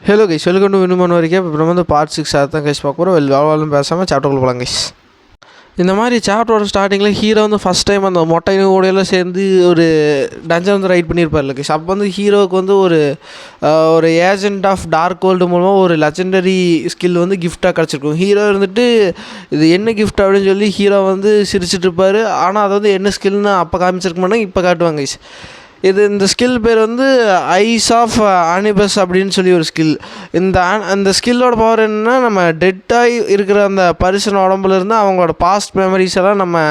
Hello guys, welcome to வினுமன் வரைக்கும். இப்போ நம்ம வந்து பார்ட் 6 தான் கைஸ் பார்க்க போகிறோம். வேலையும் பேசாமல் சாப்டர்க்குள்ள போகலாம் கைஸ். இந்த மாதிரி சாப்டரோட ஸ்டார்டிங்கில் ஹீரோ வந்து ஃபஸ்ட் டைம் அந்த மொட்டையும் ஓடையெல்லாம் சேர்ந்து ஒரு டஞ்சன் வந்து ரைட் பண்ணியிருப்பார்ல கைஸ். அப்போ வந்து ஹீரோவுக்கு வந்து ஒரு ஏஜென்ட் ஆஃப் டார்க் வேர்ல்டு மூலமாக ஒரு லெஜெண்டரி ஸ்கில் வந்து கிஃப்டாக கிடச்சிருக்கும். ஹீரோ இருந்துட்டு இது என்ன கிஃப்ட் அப்படின்னு சொல்லி ஹீரோ வந்து சிரிச்சிட்டு இருப்பார். ஆனால் அதை வந்து என்ன ஸ்கில்னு அப்போ காமிச்சிருக்க மாட்டாங்க, இப்போ காட்டுவாங்க கைஸ். இந்த ஸ்கில் பேர் வந்து ஐஸ் ஆஃப் ஆனிபஸ் அப்படின்னு சொல்லி ஒரு ஸ்கில். அந்த ஸ்கில்லோட பவர் என்னென்னா, நம்ம டெட்டாகி இருக்கிற அந்த பர்சன் உடம்புலேருந்து அவங்களோட பாஸ்ட் மெமரிஸ் எல்லாம் நம்ம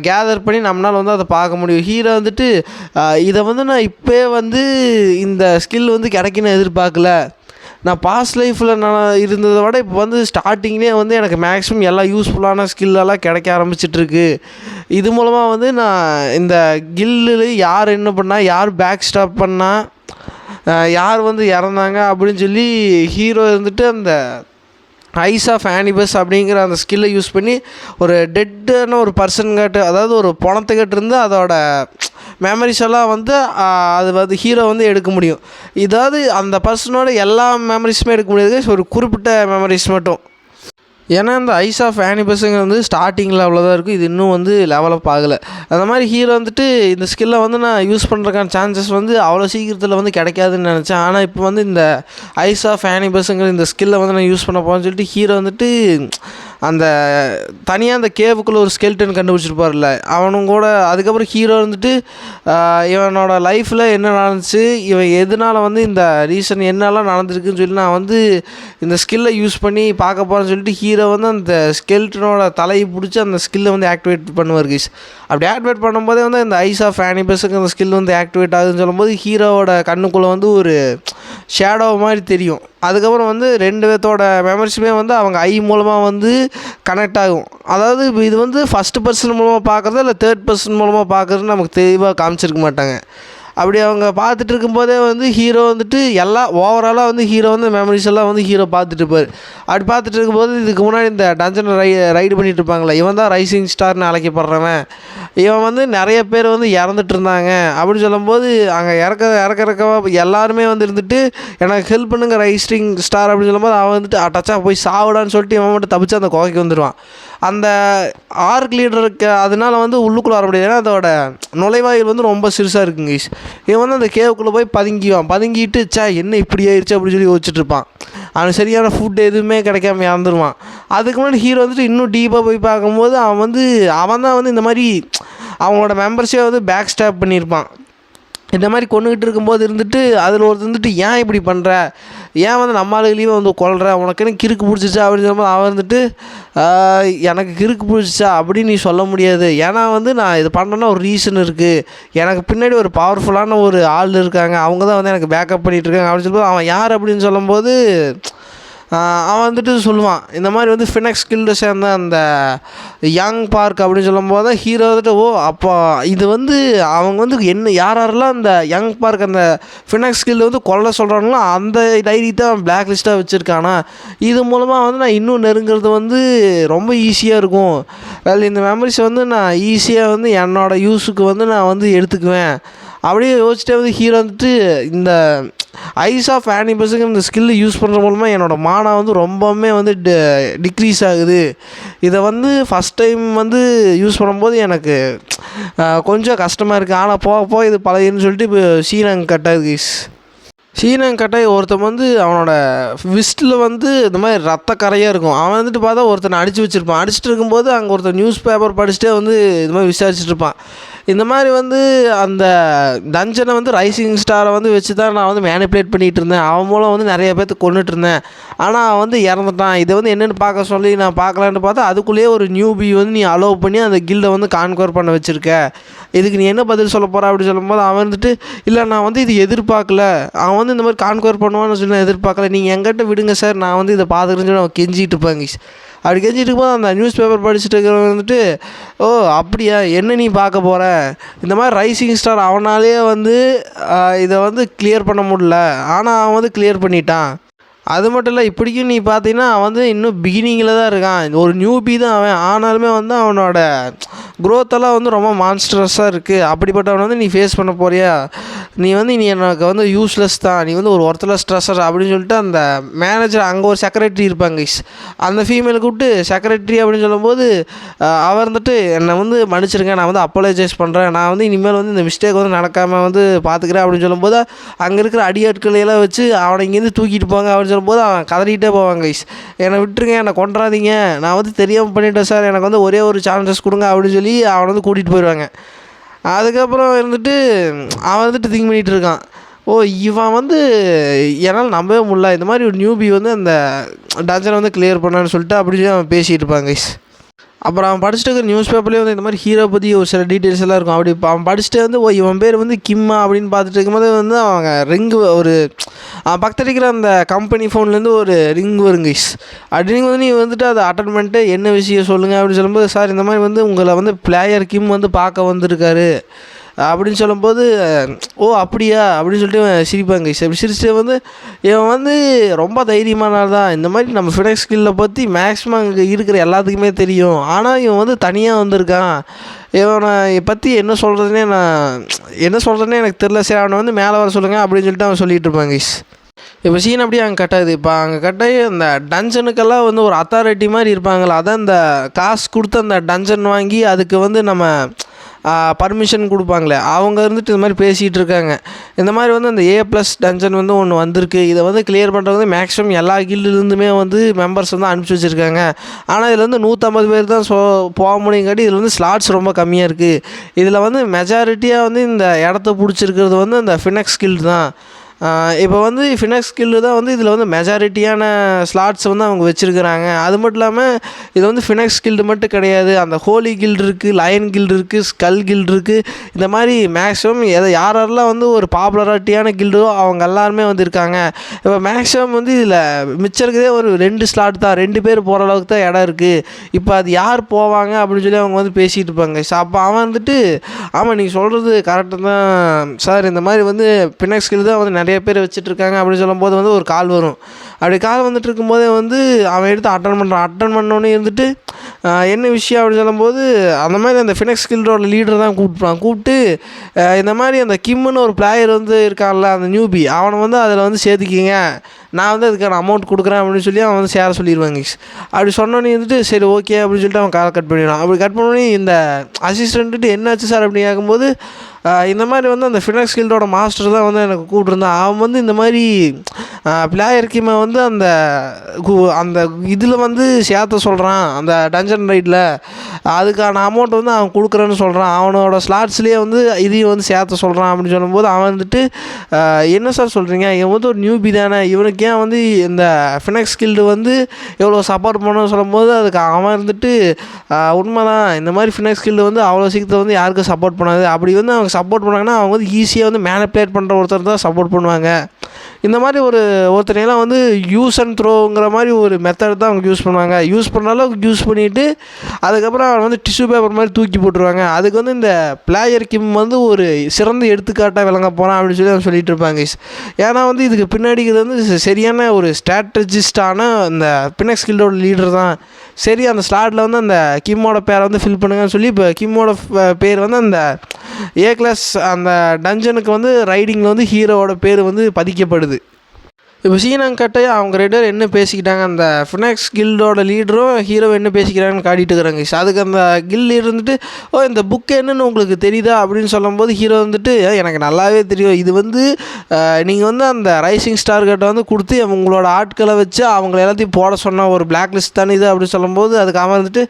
கேதர் பண்ணி நம்மளால் வந்து அதை பார்க்க முடியும். ஹீரோ வந்துட்டு இதை வந்து நான் இப்போயே வந்து இந்த ஸ்கில் வந்து கிடைக்குன்னு எதிர்பார்க்கல. நான் பாஸ்ட் லைஃப்பில் நான் இருந்ததை விட இப்போ வந்து ஸ்டார்டிங்லேயே வந்து எனக்கு மேக்ஸிமம் எல்லா யூஸ்ஃபுல்லான ஸ்கில்லெல்லாம் கிடைக்க ஆரம்பிச்சிட்ருக்கு. இது மூலமாக வந்து நான் இந்த கில்லில் யார் என்ன பண்ணால், யார் பேக் ஸ்டாப் பண்ணால், யார் வந்து இறந்தாங்க அப்படின்னு சொல்லி ஹீரோ இருந்துட்டு அந்த ஐஸ் ஆஃப் ஆனிபஸ் அப்படிங்கிற அந்த ஸ்கில்லை யூஸ் பண்ணி ஒரு டெட்டான ஒரு பர்சன்கிட்ட, அதாவது ஒரு பணத்துக்கிட்ட இருந்து அதோட மெமரிஸ் எல்லாம் வந்து அது வந்து ஹீரோ வந்து எடுக்க முடியும். இதாவது அந்த பர்சனோட எல்லா மெமரிஸுமே எடுக்க முடியாது, ஒரு குறிப்பிட்ட மெமரிஸ் மட்டும். ஏன்னா இந்த ஐஸ் ஆஃப் ஆனிபஸுங்க வந்து ஸ்டார்டிங்கில் அவ்வளோதான் இருக்கும், இது இன்னும் வந்து லெவலப் ஆகலை. அந்த மாதிரி ஹீரோ வந்துட்டு இந்த ஸ்கில்லை வந்து நான் யூஸ் பண்ணுறதுக்கான சான்சஸ் வந்து அவ்வளோ சீக்கிரத்தில் வந்து கிடைக்காதுன்னு நினச்சேன். ஆனால் இப்போ வந்து இந்த ஐஸ் ஆஃப் ஆனிபஸுங்கிற இந்த ஸ்கில்லை வந்து நான் யூஸ் பண்ண போகிறேன்னு சொல்லிட்டு ஹீரோ வந்துட்டு அந்த தனியாக அந்த கேவுக்குள்ளே ஒரு ஸ்கெல்டன் கண்டுபிடிச்சிருப்பார்ல, அவனும் கூட அதுக்கப்புறம் ஹீரோ வந்துட்டு இவனோட லைஃப்பில் என்ன நடந்துச்சு, இவன் எதனால் வந்து இந்த ரீசன் என்னெல்லாம் நடந்திருக்குன்னு சொல்லி நான் வந்து இந்த ஸ்கில்லை யூஸ் பண்ணி பார்க்க போகிறேன்னு சொல்லிட்டு ஹீரோ வந்து அந்த ஸ்கெல்டனோட தலையை பிடிச்சி அந்த ஸ்கில்லை வந்து ஆக்டிவேட் பண்ணுவார் கைஸ். அப்படி ஆக்டிவேட் பண்ணும்போதே வந்து அந்த ஐஸ் ஆஃப் ஆனிபஸுக்கு அந்த ஸ்கில் வந்து ஆக்டிவேட் ஆகுதுன்னு சொல்லும்போது ஹீரோவோட கண்ணுக்குள்ளே வந்து ஒரு ஷேடோ மாதிரி தெரியும். அதுக்கப்புறம் வந்து ரெண்டு பேர்த்தோட மெமரிஸுமே வந்து அவங்க ஐ மூலமாக வந்து கனெக்ட் ஆகும். அதாவது இது வந்து ஃபஸ்ட்டு பர்சன் மூலமாக பார்க்குறதா இல்லை தேர்ட் பர்சன் மூலமாக பார்க்குறதுன்னு நமக்கு தெளிவாக காமிச்சிருக்க மாட்டாங்க. அப்படி அவங்க பார்த்துட்டு இருக்கும்போதே வந்து ஹீரோ வந்துட்டு எல்லாம் ஓவராலாக வந்து ஹீரோ வந்து மெமரிஸ் எல்லாம் வந்து ஹீரோ பார்த்துட்டு இருப்பார். அப்படி பார்த்துட்டு இருக்கும்போது இதுக்கு முன்னாடி இந்த டஞ்சனை ரைடு பண்ணிகிட்டு இருப்பாங்களே, இவன் தான் ரைசிங் ஸ்டார்னு அழைக்கப்படுறவன், இவன் வந்து நிறைய பேர் வந்து இறந்துட்டு இருந்தாங்க அப்படின்னு சொல்லும்போது அங்கே இறக்க எல்லாருமே வந்து இருந்துட்டு எனக்கு ஹெல்ப் பண்ணுங்க ரைசிங் ஸ்டார் அப்படின்னு சொல்லும்போது அவன் வந்துட்டு டச்சாக போய் சாவிடான்னு சொல்லிட்டு இவன் மட்டும் தப்பிச்சு அந்த குகைக்கு வந்துடுவான். அந்த ஆர்க் லீடருக்கு அதனால் வந்து உள்ளுக்குள்ளே வர முடியாது, ஏன்னா அதோட நுழைவாயில் வந்து ரொம்ப சிறுசாக இருக்குங்க. இவன் வந்து அந்த கேவுக்குள்ளே போய் பதுங்கிட்டு என்ன இப்படி ஆயிடுச்சு அப்படின்னு சொல்லி யோசிச்சுட்ருப்பான். அவனுக்கு சரியான ஃபுட் எதுவுமே கிடைக்காம இறந்துருவான். அதுக்கு முன்னாடி ஹீரோ வந்துட்டு இன்னும் டீப்பாக போய் பார்க்கும்போது அவன் தான் வந்து இந்த மாதிரி அவங்களோட மெம்பர்ஸே வந்து பேக் ஸ்டாப் பண்ணியிருப்பான். இந்த மாதிரி கொண்டுக்கிட்டு இருக்கும்போது இருந்துட்டு அதில் ஒருத்தர் வந்துட்டு ஏன் இப்படி பண்ணுற, ஏன் வந்து நம்ம ஆளுகளையும் வந்து கொல்ற, உனக்குன்னு கிறுக்கு பிடிச்சிச்சா அப்படின்னு சொல்லும்போது அவன் வந்துட்டு எனக்கு கிறுக்கு பிடிச்சிச்சா அப்படின்னு நீ சொல்ல முடியாது, ஏன்னா வந்து நான் இது பண்ணுறேன்னா ஒரு ரீசன் இருக்குது, எனக்கு பின்னாடி ஒரு பவர்ஃபுல்லான ஒரு ஆள் இருக்காங்க, அவங்க தான் வந்து எனக்கு பேக்கப் பண்ணிகிட்ருக்காங்க அப்படின்னு சொல்லும்போது அவன் யார் அப்படின்னு சொல்லும்போது அவன் வந்துட்டு சொல்லுவான் இந்த மாதிரி வந்து ஃபினக்ஸ் கில்டு சேர்ந்த அந்த யங் பார்க் அப்படின்னு சொல்லும்போது தான் ஹீரோ வந்துட்டு அப்போ இது வந்து அவங்க வந்து யாரெல்லாம் அந்த யங் பார்க் அந்த ஃபினக்ஸ் கில்டு வந்து கொல்ல சொல்கிறாங்களோ அந்த டைரி தான் பிளாக் லிஸ்ட்டாக வச்சுருக்கானா, இது மூலமாக வந்து நான் இன்னும் நெருங்கிறது வந்து ரொம்ப ஈஸியாக இருக்கும். இந்த மெமரிஸ் வந்து நான் ஈஸியாக வந்து என்னோடய யூஸுக்கு வந்து நான் வந்து எடுத்துக்குவேன் அப்படியே யோசிச்சிட்டே வந்து ஹீரோ வந்துட்டு இந்த ஐஸ் ஆஃப் ஆனிபஸுக்கு இந்த ஸ்கில்லு யூஸ் பண்ணுற மூலமாக என்னோடய மானா வந்து ரொம்பவுமே வந்து டிக்ரீஸ் ஆகுது. இதை வந்து ஃபஸ்ட் டைம் வந்து யூஸ் பண்ணும்போது எனக்கு கொஞ்சம் கஷ்டமாக இருக்குது, ஆனால் போக இது பழகின்னு சொல்லிட்டு இப்போ சீனங் கட்டாது சீனங் கட்டாய் ஒருத்தன் வந்து அவனோட விஸ்ட்டில் வந்து இந்த மாதிரி ரத்த கரையாக இருக்கும். அவன் வந்துட்டு பார்த்தா ஒருத்தனை அடித்து வச்சுருப்பான். அடிச்சுட்டு இருக்கும்போது அங்கே ஒருத்தன் நியூஸ் பேப்பர் படிச்சுட்டே வந்து இது மாதிரி விசாரிச்சுட்டு இருப்பான். இந்த மாதிரி வந்து அந்த டஞ்சனை வந்து ரைசிங் ஸ்டாரை வந்து வச்சு தான் நான் வந்து மேனிப்புலேட் பண்ணிகிட்டு இருந்தேன், அவன் மூலம் வந்து நிறைய பேர்த்து கொண்டுட்டு இருந்தேன், ஆனால் அவன் வந்து இறந்துட்டான், இதை வந்து என்னென்னு பார்க்க சொல்லி நான் பார்க்கலான்னு பார்த்தா அதுக்குள்ளேயே ஒரு நியூபி வந்து நீ அலோவ் பண்ணி அந்த கில்டை வந்து கான்கவர் பண்ண வச்சுருக்க, இதுக்கு நீ என்ன பதில் சொல்ல போகிற அப்படின்னு சொல்லும்போது அவன் வந்துட்டு இல்லை நான் வந்து இது எதிர்பார்க்கல, அவன் வந்து இந்த மாதிரி கான்கவர் பண்ணுவான்னு சொல்லி நான் எதிர்பார்க்கல, நீங்கள் எங்கிட்ட விடுங்க சார், நான் வந்து இதை பார்த்துக்கிறேன்னு சொல்லி அவன் கெஞ்சிட்டு இருப்பாங்க. அப்படி கெஞ்சிட்டு இருக்கும்போது அந்த நியூஸ் பேப்பர் படிச்சுட்டு இருக்கிறவங்க வந்துட்டு அப்படியா என்ன நீ பார்க்க போகிற, இந்த மாதிரி ரைசிங் ஸ்டார் அவனாலே வந்து இதை வந்து கிளியர் பண்ண முடியல, ஆனால் அவன் வந்து கிளியர் பண்ணிட்டான், அது மட்டும் இல்லை, இப்படிக்கும் நீ பார்த்தீங்கன்னா அவன் வந்து இன்னும் பிகினிங்கில் தான் இருக்கான். ஒரு நியூபி தான் அவன். ஆனாலுமே வந்து அவனோட க்ரோத்தெல்லாம் வந்து ரொம்ப மான்ஸ்டரஸாக இருக்குது. அப்படிப்பட்டவனை வந்து நீ ஃபேஸ் பண்ண போறியா? நீ வந்து நீ எனக்கு வந்து யூஸ்லெஸ் தான், நீ வந்து ஒரு ஒர்த்லெஸ் ட்ரெஸ்ஸர் அப்படின்னு சொல்லிட்டு அந்த மேனேஜர், அங்கே ஒரு செக்ரட்டரி இருப்பாங்க, அந்த ஃபீமேலை கூப்பிட்டு செக்ரட்டரி அப்படின்னு சொல்லும்போது அவர் வந்துட்டு என்னை வந்து மன்னிச்சிருங்க, நான் வந்து அப்போலைசைஸ் பண்ணுறேன், நான் வந்து இனிமேல் வந்து இந்த மிஸ்டேக் வந்து நடக்காமல் வந்து பார்த்துக்கிறேன் அப்படின்னு சொல்லும்போது அங்கே இருக்கிற அடியாட்களையெல்லாம் வச்சு அவனை இங்கேருந்து தூக்கிட்டு போங்க அப்படின்னு சொல்லும்போது அவன் கதறிக்கிட்டே போவாங்க, என்னை விட்டுருங்க, என்னை கொண்டாதீங்க, நான் வந்து தெரியாமல் பண்ணிட்டேன் சார், எனக்கு வந்து ஒரே ஒரு சான்சஸ் கொடுங்க அப்படின்னு சொல்லி அவனை வந்து கூட்டிகிட்டு போயிடுவாங்க. அதுக்கப்புறம் இருந்துட்டு அவன் வந்துட்டு திங்க் பண்ணிகிட்டு இருக்கான், ஓ இவன் வந்து என்னால் நம்பவே முடியல, இந்த மாதிரி ஒரு நியூபி வந்து அந்த டஞ்சனை வந்து கிளியர் பண்ணான்னு சொல்லிட்டு அப்படி சொல்லி அவன் பேசிகிட்டு இருப்பாங்க. அப்புறம் அவன் படிச்சுட்டு இருக்கிற நியூஸ் பேப்பர்லேயே வந்து இந்த மாதிரி ஹீரோ பற்றி ஒரு சில டீட்டெயில்ஸ் எல்லாம் இருக்கும். அப்படி அவன் படிச்சுட்டு வந்து ஓ இவன் பேர் வந்து கிம்மா அப்படின்னு பார்த்துட்டு இருக்கும்போது வந்து அவங்க ரிங்கு ஒரு பக்கத்தில் இருக்கிற அந்த கம்பெனி ஃபோன்லேருந்து ஒரு ரிங் வருங்க. அப்படின்னு வந்து நீ வந்துட்டு அதை அட்டன் பண்ணிட்டு என்ன விஷயம் சொல்லுங்கள் அப்படின்னு சொல்லும்போது, சார் இந்த மாதிரி வந்து உங்களை வந்து பிளேயர் கிம் வந்து பார்க்க வந்திருக்காரு அப்படின்னு சொல்லும்போது, ஓ அப்படியா அப்படின்னு சொல்லிட்டு சிரிப்பாங்க. அப்படி சிரிச்சுட்டு வந்து இவன் வந்து ரொம்ப தைரியமான ஆள் தான், இந்த மாதிரி நம்ம ஃபிடெக்ஸ் ஸ்கில்லை பற்றி மேக்ஸிமம் அங்கே இருக்கிற எல்லாத்துக்குமே தெரியும், ஆனால் இவன் வந்து தனியாக வந்திருக்கான், இவனை பற்றி என்ன சொல்கிறதுனே எனக்கு தெரில, சரி அவனை வந்து மேலே வர சொல்லுங்கள் அப்படின்னு சொல்லிட்டு அவன் சொல்லிகிட்டு இருப்பாங்க. இப்போ சீன் அப்படியே அங்கே கட்டாது. இப்போ அங்கே கட்டாயி அந்த டஞ்சனுக்கெல்லாம் வந்து ஒரு அத்தாரிட்டி மாதிரி இருப்பாங்களா, அதான் இந்த காசு கொடுத்து அந்த டஞ்சன் வாங்கி அதுக்கு வந்து நம்ம பர்மிஷன் கொடுப்பாங்களே, அவங்க இருந்துட்டு இந்த மாதிரி பேசிகிட்டு இருக்காங்க. இந்த மாதிரி வந்து அந்த A+ டஞ்சன் வந்து ஒன்று வந்திருக்கு, இதை வந்து கிளியர் பண்ணுறது வந்து மேக்ஸிமம் எல்லா கில்டுலேருந்துமே வந்து மெம்பர்ஸ் வந்து அனுப்பிச்சி வச்சுருக்காங்க. ஆனால் இதில் வந்து 150 பேர் தான் போக முடியுங்காட்டி இதில் வந்து ஸ்லாட்ஸ் ரொம்ப கம்மியாக இருக்குது. இதில் வந்து மெஜாரிட்டியாக வந்து இந்த இடத்த பிடிச்சிருக்கிறது வந்து அந்த ஃபினெக்ஸ் கில்டு தான். இப்போ வந்து ஃபினெக்ஸ் கில்டு தான் வந்து இதில் வந்து மெஜாரிட்டியான ஸ்லாட்ஸ் வந்து அவங்க வச்சுருக்கிறாங்க. அது மட்டும் இல்லாமல் இது வந்து ஃபினெக்ஸ் கில்டு மட்டும் கிடையாது, அந்த ஹோலி கில்டு இருக்குது, லயன் கில்டு இருக்குது, ஸ்கல் கில்டு இருக்குது. இந்த மாதிரி மேக்ஸிமம் யாரெல்லாம் வந்து ஒரு பாப்புலராட்டியான கில்டோ அவங்க எல்லாருமே வந்து இருக்காங்க. இப்போ மேக்ஸிமம் வந்து இதில் மிச்சம் இருக்கிறதே ஒரு 2 ஸ்லாட் தான், 2 பேர் போகிற அளவுக்கு தான் இடம் இருக்குது. இப்போ அது யார் போவாங்க அப்படின்னு சொல்லி அவங்க வந்து பேசிகிட்டு இருப்பாங்க. அப்போ அவன் வந்துட்டு ஆமாம் நீங்கள் சொல்கிறது கரெக்டு தான் சார், இந்த மாதிரி வந்து ஃபினெக்ஸ் கில்டு தான் வந்து நிறைய பேர் வச்சுட்ருக்காங்க அப்படின்னு சொல்லும்போது வந்து ஒரு கால் வரும். அப்படி கால் வந்துட்டு இருக்கும்போதே வந்து அவன் எடுத்து அட்டன் பண்ணோன்னே இருந்துட்டு என்ன விஷயம் அப்படின்னு சொல்லும்போது அந்த மாதிரி அந்த ஃபினெக்ஸ் கில்டோட லீடர் தான் கூப்பிட்டு இந்த மாதிரி அந்த கிம்முன்னு ஒரு பிளேயர் வந்து இருக்கான்ல அந்த நியூபி, அவனை வந்து அதில் வந்து சேர்த்துக்கிங்க, நான் வந்து அதுக்கான அமௌண்ட் கொடுக்குறேன் அப்படின்னு சொல்லி அவன் வந்து சேர சொல்லிடுவாங்க. அப்படி சொன்னோன்னே வந்துட்டு சரி ஓகே அப்படின்னு சொல்லிட்டு அவன் கால் கட் பண்ணிடுவான். அப்படி கட் பண்ணோன்னே இந்த அசிஸ்டண்ட்டு என்னாச்சு சார் அப்படின்னு கேட்கும்போது, இந்த மாதிரி வந்து அந்த ஃபினெக்ஸ் கில்டோட மாஸ்டர் தான் வந்து எனக்கு கூப்பிட்ருந்தான், அவன் வந்து இந்த மாதிரி பிளேயர் கிம்மை வந்து அந்த இதில் வந்து சேர்த்த சொல்கிறான், அந்த டஞ்சன் ரைட்டில் அதுக்கான அமௌண்ட் வந்து அவன் கொடுக்குறேன்னு சொல்கிறான், அவனோட ஸ்லாட்ஸ்லேயே வந்து இதையும் வந்து சேர்த்த சொல்கிறான் அப்படின்னு சொல்லும்போது அவன் வந்துட்டு என்ன சார் சொல்கிறீங்க, இவன் வந்து ஒரு நியூபி தானே, இவனுக்கு ஏன் வந்து இந்த ஃபினெக்ஸ் கில்டு வந்து எவ்வளோ சப்போர்ட் பண்ணணும்னு சொல்லும்போது அதுக்கு அவன் இருந்துட்டு உண்மை தான், இந்த மாதிரி ஃபினெக்ஸ் கில்டு வந்து அவ்வளோ சீக்கிரத்தில் வந்து யாருக்கும் சப்போர்ட் பண்ணாது, அப்படி வந்து அவங்க சப்போர்ட் பண்ணாங்கன்னா அவங்க வந்து ஈஸியாக வந்து மேனிபுலேட் பண்ணுற ஒருத்தர் தான் சப்போர்ட் பண்ணுவாங்க, இந்த மாதிரி ஒருத்தனையெல்லாம் வந்து யூஸ் அண்ட் த்ரோங்கிற மாதிரி ஒரு மெத்தட் தான் அவங்க யூஸ் பண்ணுவாங்க, யூஸ் பண்ண அளவுக்கு யூஸ் பண்ணிவிட்டு அதுக்கப்புறம் அவன் வந்து டிஷ்யூ பேப்பர் மாதிரி தூக்கி போட்டுருவாங்க. அதுக்கு வந்து இந்த பிளேயர் கிம் வந்து ஒரு சிறந்த எடுத்துக்காட்டாக விளங்க போகிறான் அப்படின்னு சொல்லி அவன் சொல்லிட்டு இருப்பாங்க. ஏன்னா வந்து இதுக்கு பின்னாடி இது வந்து சரியான ஒரு ஸ்ட்ராட்டஜிஸ்டான இந்த ஃபினெக்ஸ் கில்டோட லீடர் தான், சரி அந்த ஸ்லாட்டில் வந்து அந்த கிம்மோட பேரை வந்து ஃபில் பண்ணுங்கன்னு சொல்லி இப்போ கிம்மோட பேர் வந்து அந்த A+ அந்த டஞ்சனுக்கு வந்து ரைடிங்கில் வந்து ஹீரோவோட பேர் வந்து பதிக்கப்படுது. இப்போ சீனாங்க கட்டையை அவங்க 2 பேர் என்ன பேசிக்கிட்டாங்க, அந்த ஃபினெக்ஸ் கில்டோட லீடரும் ஹீரோ என்ன பேசிக்கிறாங்கன்னு காட்டிகிட்டு இருக்கிறாங்க. அதுக்கு அந்த கில் இருந்துட்டு ஓ இந்த புக்கு என்னன்னு உங்களுக்கு தெரியுதா அப்படின்னு சொல்லும்போது ஹீரோ வந்துட்டு எனக்கு நல்லாவே தெரியும், இது வந்து நீங்கள் வந்து அந்த ரைசிங் ஸ்டார் கிட்ட வந்து கொடுத்து உங்களோட ஆட்களை வச்சு அவங்கள எல்லாத்தையும் போட சொன்ன ஒரு பிளாக் லிஸ்ட் தானே இது அப்படின்னு சொல்லும்போது அதுக்கு அவன் வந்துட்டு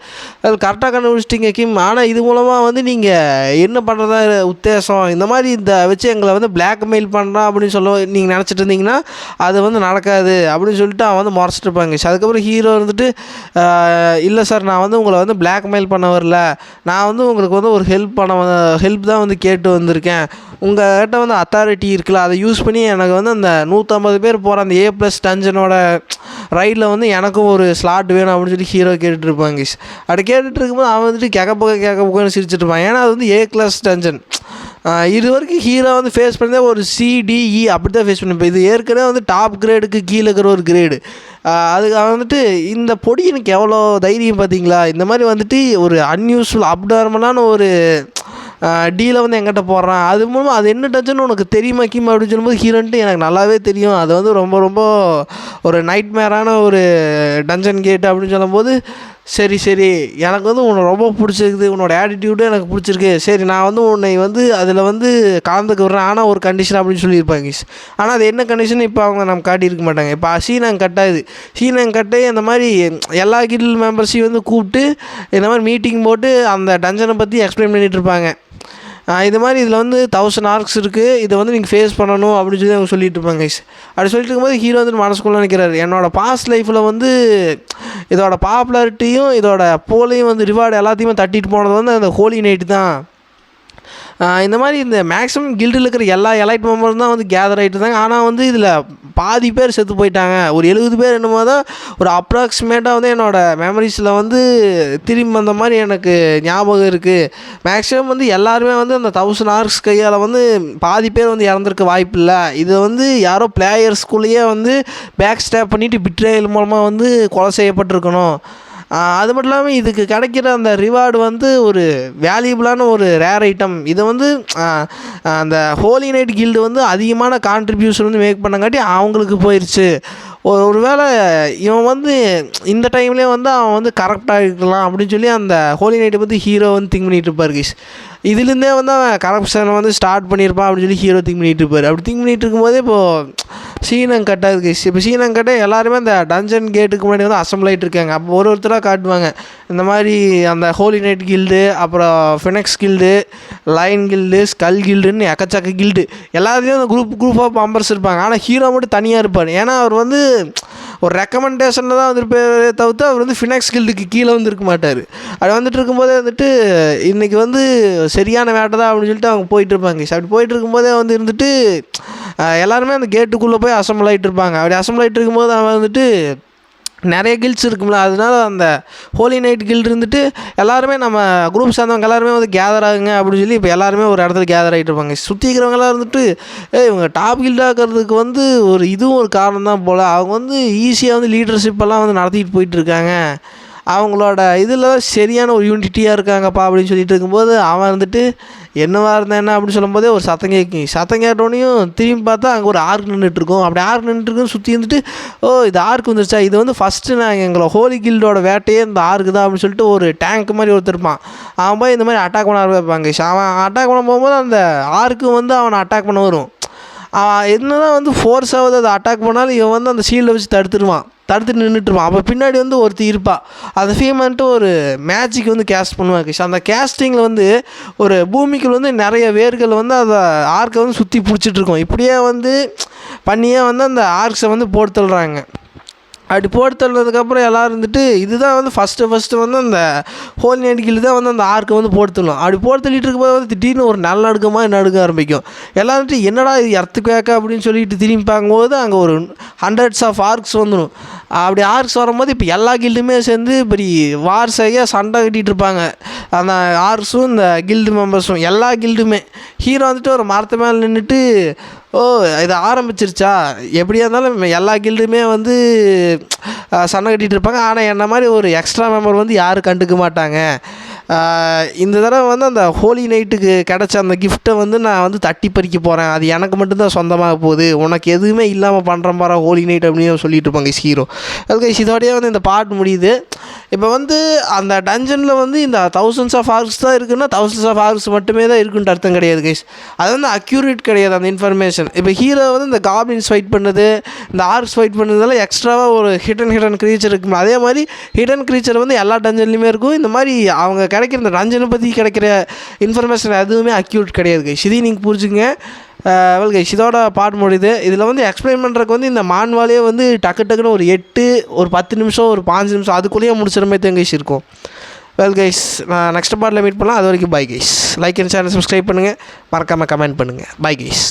அது கரெக்டாக கண்டுபிடிச்சிட்டிங்க கிம், ஆனால் இது மூலமாக வந்து நீங்கள் என்ன பண்ணுறதா உத்தேசம், இந்த மாதிரி இந்த வச்சு எங்களை வந்து பிளாக்மெயில் பண்ணுறான் அப்படின்னு நீங்கள் நினச்சிட்டு இருந்தீங்கன்னா அது வந்து நடக்காது அப்படின்னு சொல்லிட்டு அவன் வந்து முறைச்சிட்டு இருப்பாங்க. அதுக்கப்புறம் ஹீரோ வந்துட்டு இல்லை சார் நான் வந்து உங்களை வந்து பிளாக்மெயில் பண்ண வரல, நான் வந்து உங்களுக்கு வந்து ஒரு ஹெல்ப் தான் வந்து கேட்டு வந்திருக்கேன், உங்கள்கிட்ட வந்து அத்தாரிட்டி இருக்குல்ல அதை யூஸ் பண்ணி எனக்கு வந்து அந்த 150 பேர் போகிற அந்த A+ டஞ்சனோட ரைடில் வந்து எனக்கும் ஒரு ஸ்லாட் வேணும் அப்படின்னு சொல்லி ஹீரோ கேட்டுட்ருப்பாங்க. அப்படி கேட்டுட்டு இருக்கும்போது அவன் வந்துட்டு கேட்க போக்கன்னு சிரிச்சுட்டு இருப்பான். ஏன்னா அது வந்து A+ டஞ்சன், இது வரைக்கும் ஹீரோ வந்து ஃபேஸ் பண்ணதே ஒரு சிடிஇ அப்படி தான் ஃபேஸ் பண்ணிப்போம். இது ஏற்கனவே வந்து டாப் கிரேடுக்கு கீழே இருக்கிற ஒரு கிரேடு. அதுக்கு வந்துட்டு இந்த பொடி எனக்கு எவ்வளோ தைரியம் பார்த்தீங்களா. இந்த மாதிரி வந்துட்டு ஒரு அன்யூஸ்ஃபுல் அப்நார்மலான ஒரு டீலை வந்து எங்கிட்ட போடுறான். அது மூலமாக அது என்ன டச்சுன்னு உனக்கு தெரியுமா கீமா அப்படின்னு சொல்லும்போது ஹீரோன்ட்டு எனக்கு நல்லாவே தெரியும். அது வந்து ரொம்ப ரொம்ப ஒரு நைட்மேரான ஒரு டஞ்சன் கேட்டு அப்படின்னு சொல்லும்போது சரி எனக்கு வந்து உன்னை ரொம்ப பிடிச்சிருக்குது, உன்னோட ஆட்டிடியூடும் எனக்கு பிடிச்சிருக்கு, சரி நான் வந்து உன்னை வந்து அதில் வந்து கலந்துக்க விட்றேன், ஆனால் ஒரு கண்டிஷன் அப்படின்னு சொல்லியிருப்பாங்க. ஆனால் அது என்ன கண்டிஷன் இப்போ அவங்க நம்ம காட்டியிருக்க மாட்டாங்க. இப்போ சீனாங்க கட்டாது அந்த மாதிரி எல்லா கில் மெம்பர்ஸையும் வந்து கூப்பிட்டு இந்த மாதிரி மீட்டிங் போட்டு அந்த டஞ்சனை பற்றி எக்ஸ்பிளைன் பண்ணிகிட்டு இருப்பாங்க. இது மாதிரி இதில் வந்து 1000 ஆர்க்ஸ் இருக்குது, இதை வந்து நீங்கள் ஃபேஸ் பண்ணணும் அப்படின்னு சொல்லி அவங்க சொல்லிட்டு இருப்பாங்க. அப்படி சொல்லிட்டு இருக்கும்போது ஹீரோ வந்து மனசுக்குள்ளே நினைக்கிறாரு, என்னோடய பாஸ்ட் லைஃப்பில் வந்து இதோட பாப்புலாரிட்டியும் இதோட போலையும் வந்து ரிவார்டு எல்லாத்தையுமே தட்டிட்டு போனது வந்து அந்த ஹோலி நைட்டு தான். இந்த மாதிரி இந்த மேக்ஸிமம் கில்டில் இருக்கிற எல்லா எலைட் மெம்பர்ஸ் தான் வந்து கேதர் ஆகிட்டு இருந்தாங்க. ஆனால் வந்து இதில் பாதி பேர் செத்து போயிட்டாங்க. ஒரு 70 பேர் என்னமோ தான் ஒரு அப்ராக்சிமேட்டாக வந்து என்னோடய மெமரிஸில் வந்து திரும்பி வந்த மாதிரி எனக்கு ஞாபகம் இருக்குது. மேக்ஸிமம் வந்து எல்லாருமே வந்து அந்த 1000 ஆர்க்ஸ் கையால் வந்து பாதி பேர் வந்து இறந்துருக்க வாய்ப்பு இல்லை. இதை வந்து யாரோ பிளேயர்ஸ்குள்ளேயே வந்து பேக் ஸ்டாப் பண்ணிவிட்டு பிட்ரேயல் மூலமாக வந்து கொலை செய்யப்பட்டிருக்கணும். அது மட்டும் இல்லாமல் இதுக்கு கிடைக்கிற அந்த ரிவார்டு வந்து ஒரு வேல்யூபிளான ஒரு ரேர் ஐட்டம். இதை வந்து அந்த ஹோலி நைட் கில்டு வந்து அதிகமான கான்ட்ரிபியூஷன் வந்து மேக் பண்ணங்காட்டி அவங்களுக்கு போயிடுச்சு. ஒரு வேளை இவன் வந்து இந்த டைம்லேயே வந்து அவன் வந்து கரெக்டாக இருக்கலாம் அப்படின்னு சொல்லி அந்த ஹோலி நைட்டை பற்றி ஹீரோ வந்து திங்க் பண்ணிகிட்டு இருப்பார் கைஸ். இதுலேருந்தே வந்து அவன் கரப்ஷனை வந்து ஸ்டார்ட் பண்ணியிருப்பான் அப்படின்னு சொல்லி ஹீரோ திங்க் பண்ணிகிட்டு இருப்பார். அப்படி திங்க் பண்ணிகிட்டு இருக்கும்போதே இப்போது சீனங்க கட்டாது கைஸ். இப்போ சீனங்க கட்ட எல்லாருமே அந்த டஞ்சன் கேட்டுக்கு முன்னாடி வந்து அசம்பிள் ஆகிட்டு இருக்காங்க. அப்போ ஒருத்தராக காட்டுவாங்க இந்த மாதிரி அந்த ஹோலி நைட் கில்டு, அப்புறம் ஃபினெக்ஸ் கில்டு, லைன் கில்டு, ஸ்கல் கில்டுன்னு எக்கச்சக்க கில்டு எல்லாத்துலேயும் அந்த குரூப் ஆஃப் மெம்பர்ஸ் இருப்பாங்க. ஆனால் ஹீரோ மட்டும் தனியாக இருப்பார். ஏன்னா அவர் வந்து ஒரு ரெக்கமெண்டேஷனில் தான் வந்துருப்பே தவிர்த்து அவர் வந்து ஃபினெக்ஸ் கில்டுக்கு கீழே வந்து இருக்க மாட்டார். அப்படி வந்துட்டு இருக்கும்போதே வந்துட்டு இன்றைக்கி வந்து சரியான வேட்டை தான் அப்படின்னு சொல்லிட்டு அவங்க போயிட்டு இருப்பாங்க. அப்படி போயிட்டு இருக்கும்போதே வந்து இருந்துட்டு எல்லாருமே அந்த கேட்டுக்குள்ளே போய் அசம்பிள் ஆகிட்டு இருப்பாங்க. அப்படி அசம்பிள் ஆகிட்டு இருக்கும்போது அவன் வந்துட்டு நிறைய கில்ட்ஸ் இருக்கும்ல, அதனால அந்த ஹோலி நைட் கில்டு இருந்துட்டு எல்லாருமே நம்ம குரூப் சேர்ந்தவங்க எல்லாருமே வந்து கேதர் ஆகுங்க அப்படின்னு சொல்லி இப்போ எல்லாருமே ஒரு இடத்துல கேதர் ஆகிட்டு இருப்பாங்க. சுற்றி இருக்கிறவங்களாம் இருந்துட்டு இவங்க டாப் கில்டாகிறதுக்கு வந்து இதுவும் ஒரு காரணம் தான் போல். அவங்க வந்து ஈஸியாக வந்து லீடர்ஷிப்பெல்லாம் வந்து நடத்திட்டு போயிட்டுருக்காங்க. அவங்களோட இதில் சரியான ஒரு யூனிட்டியாக இருக்காங்கப்பா அப்படின்னு சொல்லிட்டு இருக்கும்போது அவன் வந்துட்டு என்னவாக இருந்தேன் என்ன அப்படின்னு சொல்லும்போதே ஒரு சத்தம் கேட்டோடனையும் திரும்பி பார்த்தா அங்கே ஒரு ஆர்க் நின்றுட்டுருக்கோம். அப்படி ஆர்க் நின்றுட்டுருக்குன்னு சுற்றி இருந்துட்டு இது ஆர்க் வந்துருச்சா, இது வந்து ஃபஸ்ட்டு நாங்கள் எங்களை ஹோலி கில்டோட வேட்டையே இந்த ஆர்க்கு தான் அப்படின்னு சொல்லிட்டு ஒரு டேங்க் மாதிரி ஒருத்தர் இருப்பான். அவன் போய் இந்த மாதிரி அட்டாக் பண்ண ஆரம்பிப்பாங்க. அவன் அட்டாக் பண்ண போகும்போது அந்த ஆர்க்கு வந்து அவனை அட்டாக் பண்ண வரும். அவன் என்ன தான் வந்து ஃபோர்ஸாவது அதை அட்டாக் பண்ணாலும் இவன் வந்து அந்த ஷீல்டை வச்சு தடுத்துட்டு நின்றுட்டுருப்பான். அப்போ பின்னாடி வந்து ஒருத்தி இருப்பாள். அந்த ஃபீமெண்ட்டு ஒரு மேஜிக் வந்து கேஸ்ட் பண்ணுவாங்க. அந்த கேஸ்டிங்கில் வந்து ஒரு பூமிக்குள் வந்து நிறைய வேர்கள் வந்து அதை ஆர்க்கை வந்து சுற்றி பிடிச்சிட்ருக்கோம். இப்படியே வந்து பண்ணியே வந்து அந்த ஆர்க்ஸை வந்து போட்டு தள்ளுறாங்க. அப்படி போட்டு தள்ளதுக்கப்புறம் எல்லோரும் இருந்துட்டு இதுதான் வந்து ஃபஸ்ட்டு வந்து அந்த ஹோலி நைட் கில்டு தான் வந்து அந்த ஆர்க்கை வந்து போட்டு தள்ளும். அப்படி போட்டு தள்ளிட்டு இருக்கும்போது வந்து திடீர்னு ஒரு நடுக்க ஆரம்பிக்கும். எல்லாருட்டு என்னடா இது எர்த்குவேக்கா அப்படின்னு சொல்லிட்டு திரும்பி பார்க்கும்போது அங்கே ஒரு ஹண்ட்ரட்ஸ் ஆஃப் ஆர்க்ஸ் வந்துடும். அப்படி ஆர்க்ஸ் வரும்போது இப்போ எல்லா கில்டுமே சேர்ந்து இப்படி வார்ஸையாக சண்டை கட்டிகிட்டு இருப்பாங்க. அந்த ஆர்க்ஸும் இந்த கில்டு மெம்பர்ஸும் எல்லா கில்டுமே. ஹீரோ வந்துட்டு ஒரு மரத்து மேலே நின்றுட்டு இது ஆரம்பிச்சிருச்சா, எப்படியா இருந்தாலும் எல்லா கில்டுமே வந்து சண்டை கட்டிகிட்டு இருப்பாங்க. ஆனால் என்ன மாதிரி ஒரு எக்ஸ்ட்ரா மெம்பர் வந்து யாரும் கண்டுக்க மாட்டாங்க. இந்த தடவை வந்து அந்த ஹோலி நைட்டுக்கு கிடச்ச அந்த கிஃப்ட்டை வந்து நான் வந்து தட்டி பறிக்க போகிறேன், அது எனக்கு மட்டும்தான் சொந்தமாக போகுது, உனக்கு எதுவுமே இல்லாமல் பண்ணுற மாதிரி ஹோலி நைட் அப்படின்னு சொல்லிட்டு இருப்பாங்க ஹீரோ. அதுக்கு இதோடய வந்து இந்த பார்ட் முடியுது. இப்போ வந்து அந்த டஞ்சனில் வந்து இந்த தௌசண்ட்ஸ் ஆஃப் ஆர்க்ஸ் தான் இருக்குன்னா தௌசண்ட்ஸ் ஆஃப் ஆர்க்ஸ் மட்டுமே தான் இருக்குன்ட்டு அர்த்தம் கிடையாது கைஸ். அது வந்து அக்யூரேட் கிடையாது அந்த இன்ஃபர்மேஷன். இப்போ ஹீரோ வந்து இந்த காப்ளின்ஸ் ஃபைட் பண்ணுறது, இந்த ஆர்க்ஸ் ஃபைட் பண்ணுறதுலாம் எக்ஸ்ட்ராவாக ஒரு ஹிடன் க்ரீச்சர் இருக்கும். அதே மாதிரி ஹிடன் க்ரீச்சர் வந்து எல்லா டஞ்சன்லையுமே இருக்கும். இந்த மாதிரி அவங்க கிடைக்கிற இந்த டஞ்சனை பற்றி கிடைக்கிற இன்ஃபர்மேஷன் எதுவுமே அக்யூரேட் கிடையாது கைஸ். இதையும் நீங்கள் புரிஞ்சுங்க. வெல் கைஸ், இதோட பாட்டு முடியுது. இதில் வந்து எக்ஸ்பிளைன் பண்ணுறதுக்கு வந்து இந்த மான்வாலே வந்து டக்குன்னு ஒரு 8 ஒரு 10 நிமிஷம் ஒரு 5 நிமிஷம் அதுக்குள்ளேயே முடிச்சிட மாதிரி தான் கைஸ் இருக்கும். வெல் கைஸ், நான் நெக்ஸ்ட் பார்ட்டில் மீட் பண்ணலாம். அது வரைக்கும் bye guys. Like and channel subscribe பண்ணுங்கள், மறக்காமல் கமெண்ட் பண்ணுங்கள். Bye guys.